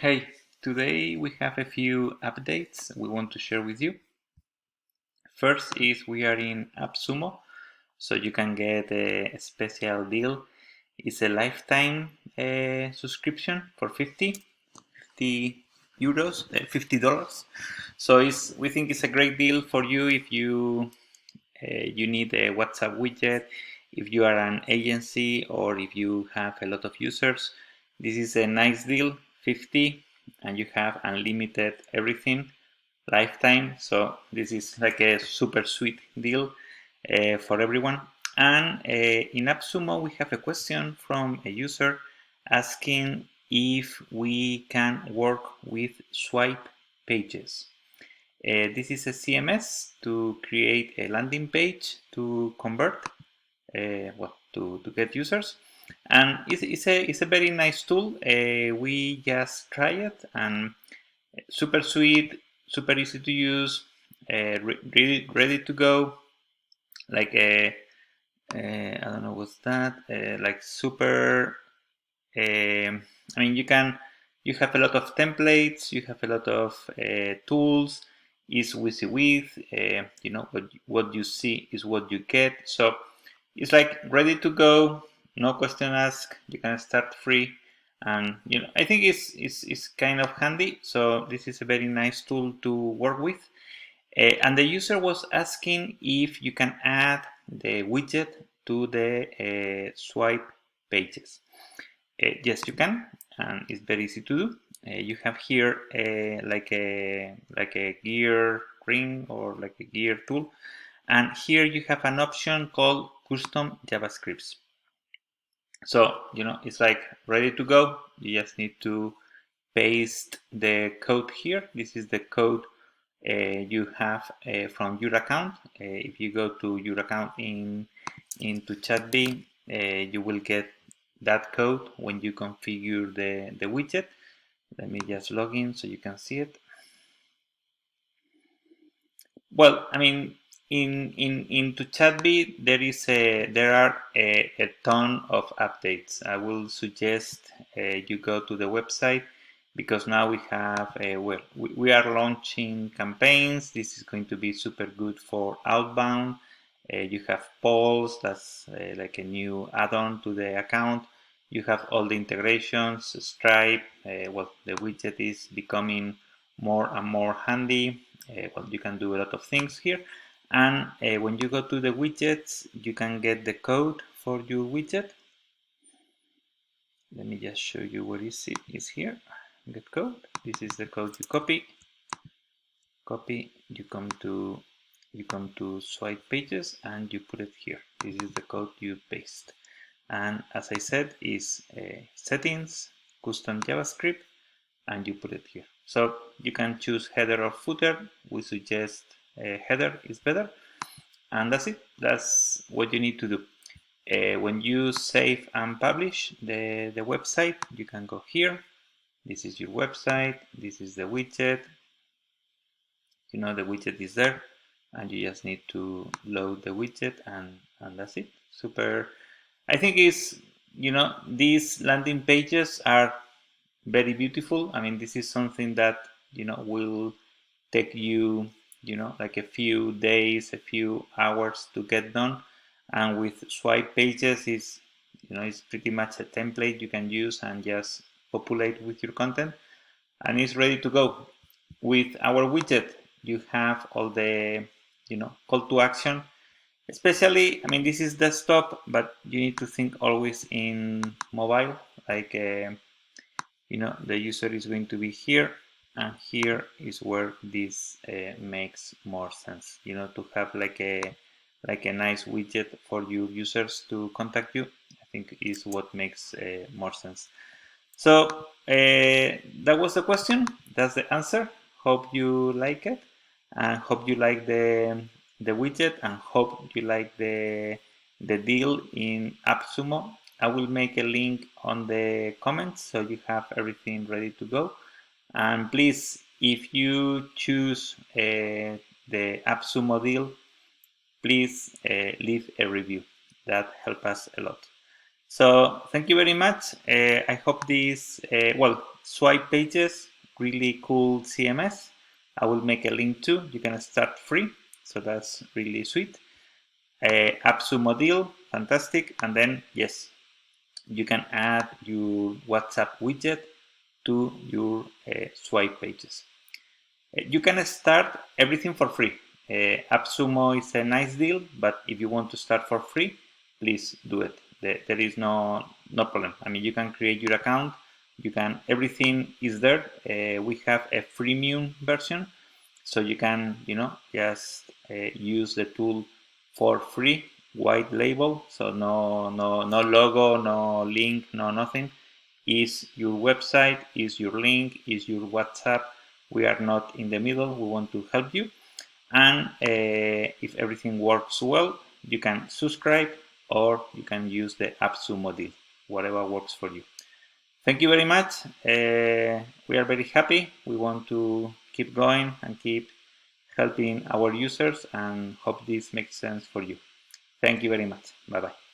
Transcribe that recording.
Hey, today we have a few updates we want to share with you. First is we are in AppSumo, so you can get a special deal. It's a lifetime subscription for 50 euros, $50. So we think it's a great deal for you if you need a WhatsApp widget, if you are an agency or if you have a lot of users. This is a nice deal, 50, and you have unlimited everything, lifetime. So this is like a super sweet deal for everyone. And in AppSumo, we have a question from a user asking if we can work with SwipePages. This is a CMS to create a landing page to convert, to get users. And it's a very nice tool. We just try it and super sweet, super easy to use, ready to go. Like I don't know what's that. Like super. I mean, you have a lot of templates. You have a lot of tools. Is easy with. What you see is what you get. So it's like ready to go. No question asked. You can start free. And I think it's kind of handy. So this is a very nice tool to work with. And the user was asking if you can add the widget to the swipe pages. Yes, you can, and it's very easy to do. You have here like a gear ring or like a gear tool, and here you have an option called custom JavaScripts. So it's like ready to go. You just need to paste the code here. This is the code you have from your account. If you go to your account into ChatB, you will get that code when you configure the widget. Let me just log in so you can see it. Well, I mean, into ChatB there are a ton of updates. I will suggest you go to the website because now we have we are launching campaigns. This is going to be super good for outbound. You have polls, that's like a new add-on to the account. You have all the integrations, Stripe. The widget is becoming more and more handy. You can do a lot of things here. And when you go to the widgets, you can get the code for your widget. Let me just show you where is it. Is here. Get code. This is the code you copy. You come to swipe pages and you put it here. This is the code you paste. And as I said, is settings, custom JavaScript, and you put it here. So you can choose header or footer. We suggest header is better. And that's it. That's what you need to do. When you save and publish the website, you can go here. This is your website. This is the widget. The widget is there, and you just need to load the widget, and that's it. Super. I think these landing pages are very beautiful. I mean, this is something that will take you like a few days, a few hours to get done. And with SwipePages, it's pretty much a template you can use and just populate with your content, and it's ready to go. With our widget, you have all the call to action. Especially, I mean, this is desktop, but you need to think always in mobile. Like the user is going to be here, and here is where this makes more sense. To have like a nice widget for your users to contact you. I think is what makes more sense. So that was the question. That's the answer. Hope you like it, and hope you like the widget, and hope you like the deal in AppSumo. I will make a link on the comments so you have everything ready to go. And please, if you choose the AppSumo deal, please leave a review. That helps us a lot. So thank you very much. I hope this, SwipePages, really cool CMS. I will make a link too. You can start free, so that's really sweet. AppSumo deal, fantastic. And then yes, you can add your WhatsApp widget to your SwipePages. You can start everything for free. AppSumo is a nice deal, but if you want to start for free, please do it. There is no problem. I mean, you can create your account. You can, everything is there. We have a freemium version, so you can, just use the tool for free, white label. So no logo, no link, no nothing. Is your website, is your link, is your WhatsApp. We are not in the middle. We want to help you. And if everything works well, you can subscribe or you can use the AppSumo deal, whatever works for you. Thank you very much. We are very happy. We want to keep going and keep helping our users, and hope this makes sense for you. Thank you very much. Bye bye.